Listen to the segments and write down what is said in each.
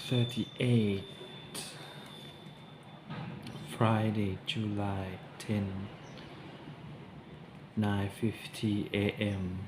38. Friday, July 10, 9:50 a.m.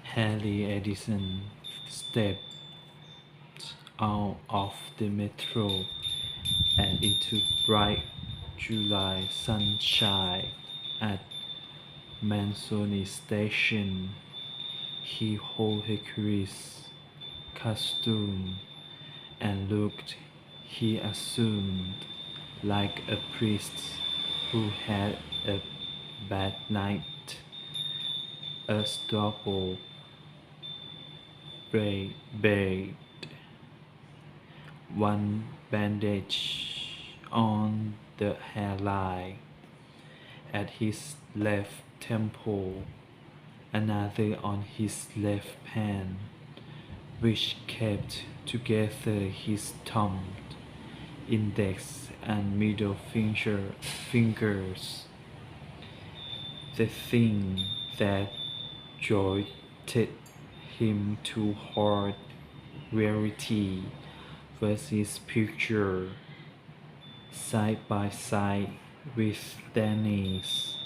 Harry Edison stepped out of the metro and into bright July sunshine at Manzoni Station. He wore his costume and looked, he assumed, like a priest who had a bad night. A stubble braid, one bandage on the hairline at his left temple, another on his left hand, which kept together his thumb, index and middle fingers. The thing that jolted him to hard reality was his picture, side by side with Danny's,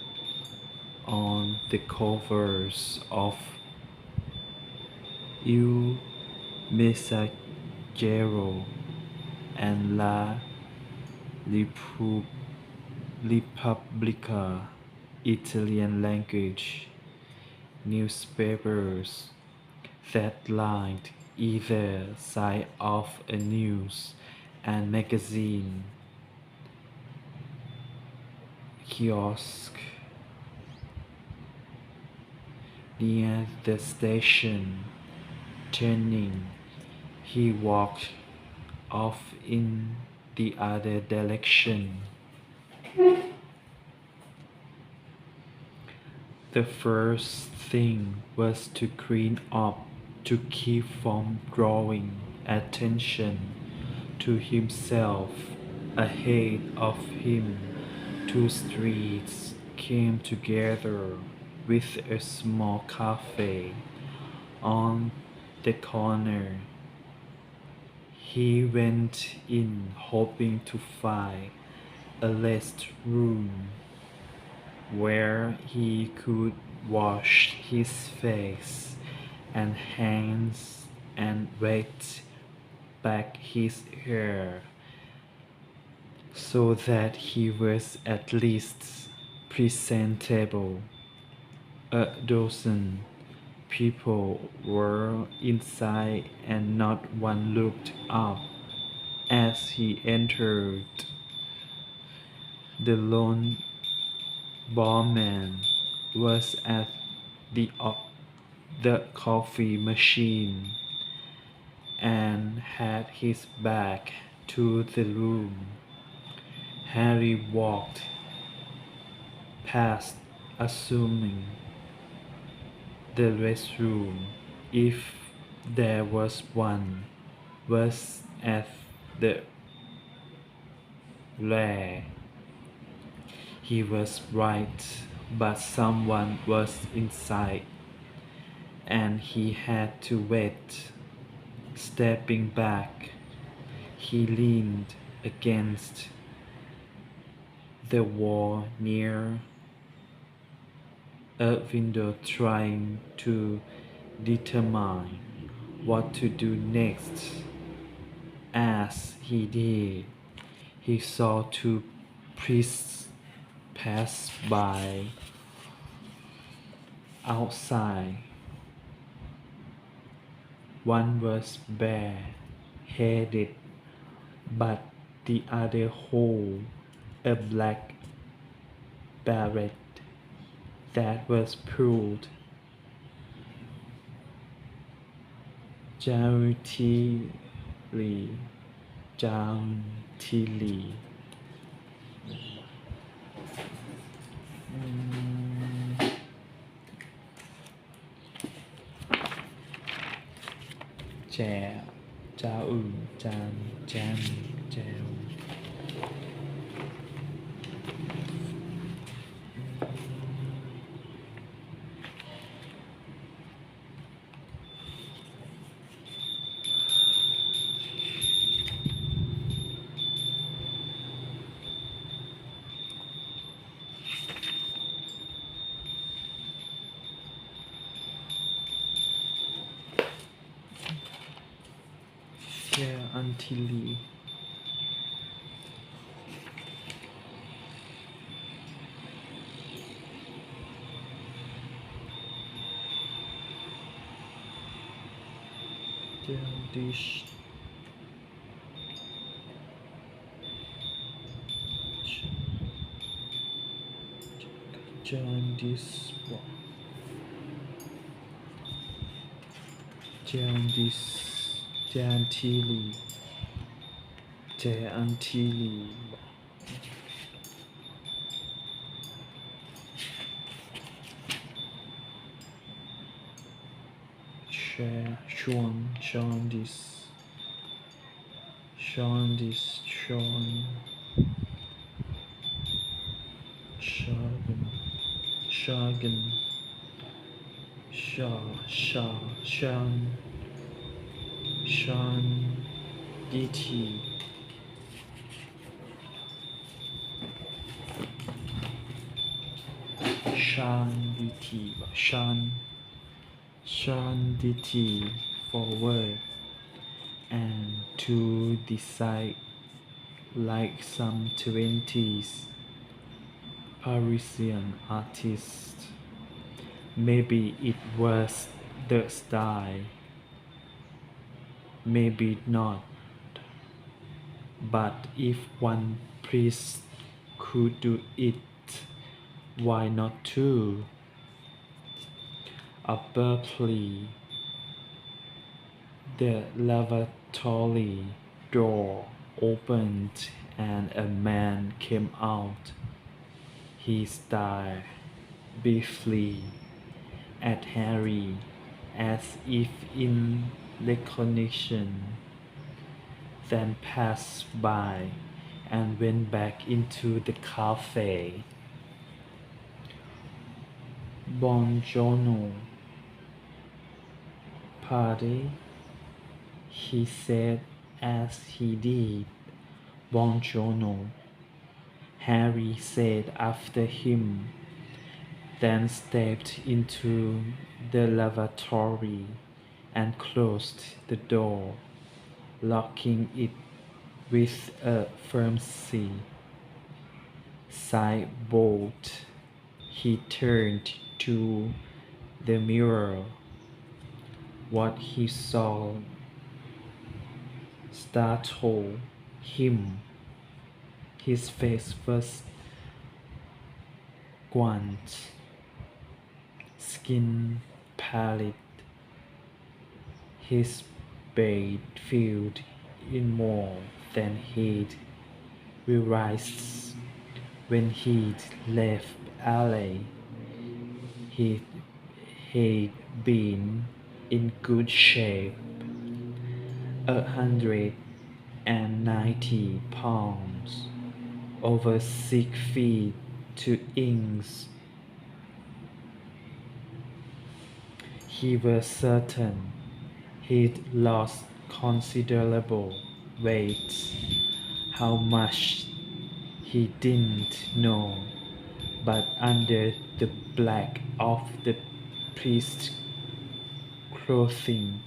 on the covers of Il Messaggero and La Repubblica, Italian language newspapers that lined either side of a news and magazine kiosk. Near the station, turning, he walked off in the other direction. The first thing was to clean up, to keep from drawing attention to himself. Ahead of him, two streets came together with a small cafe on the corner. He went in hoping to find a rest room where he could wash his face and hands and wet back his hair, so that he was at least presentable. A dozen people were inside and not one looked up as he entered. The lone barman was at the coffee machine and had his back to the room. Harry walked past, assuming the restroom, if there was one, was at the rear. He was right, but someone was inside, and he had to wait. Stepping back, he leaned against the wall near a window, trying to determine what to do next. As he did, he saw two priests pass by outside. One was bare-headed, but the other wore a black beret that was pulled jauntily. jauntily. Chào, chào chan, chan, chào. Antili. Jagdish. Jandis. Jandis. Jantili. Jantili. Sean. Jandis. Jandis. Sean. Shagan. Shagan. Shan. Shan. DT. Shanditi. Shanditi forward and to the side like some 20s Parisian artist. Maybe it was the style, maybe not. But if one priest could do it, why not two? Abruptly, the lavatory door opened and a man came out. He stared briefly at Harry as if in recognition, then passed by and went back into the cafe. Buongiorno, party, he said as he did. Buongiorno, Harry said after him, then stepped into the lavatory and closed the door, locking it with a firm side bolt. He turned to the mirror. What he saw startled him. His face was gaunt, skin pallid, his beard filled in more than he'd realized when he'd left LA. He'd been in good shape, 190 pounds, over 6 feet 2 inches. He was certain he'd lost considerable weight. How much he didn't know, but under the black of the priest's clothing,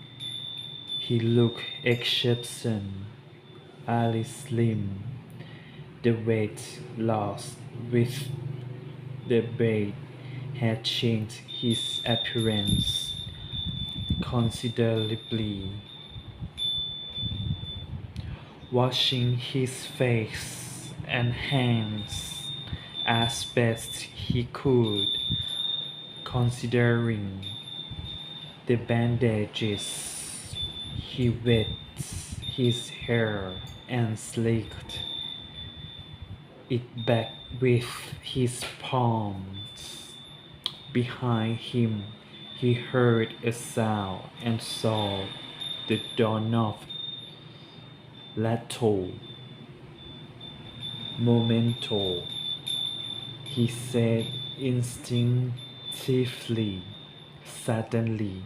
he looked exceptionally slim. The weight loss with the weight had changed his appearance considerably. Washing his face and hands as best he could, considering the bandages, he wet his hair and slicked it back with his palms. Behind him, he heard a sound and saw the doorknob rattle. Momento, he said instinctively, suddenly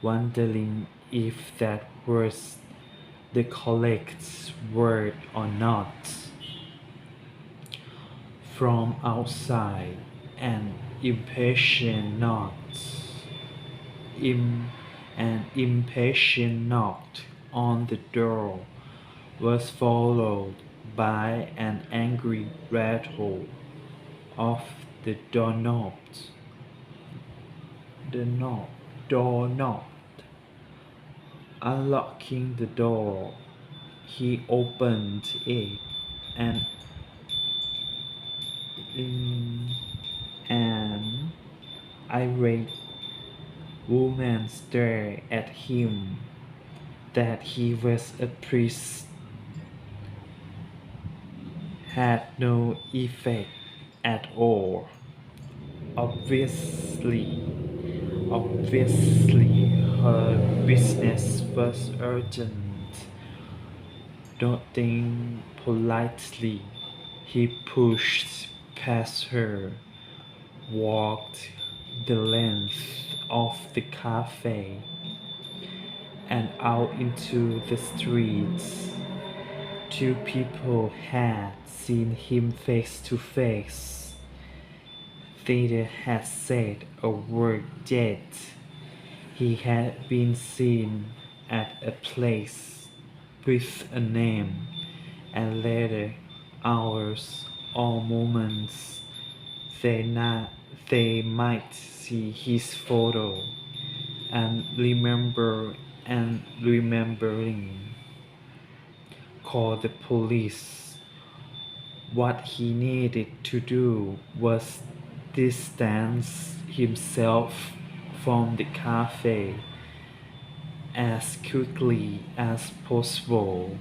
wondering if that was the correct word or not. From outside, an impatient knocked on the door. was followed by an angry rattle of the the knob, doorknob. Unlocking the door, he opened it, and in an irate woman stared at him. That he was a priest had no effect at all. Obviously, obviously, her business was urgent. Nodding politely, he pushed past her, walked the length of the cafe, and out into the streets. Two people had seen him face to face. Neither had said a word yet. He had been seen at a place with a name, and later, hours or moments, they might see his photo and remembering, call the police. What he needed to do was distance himself from the cafe as quickly as possible.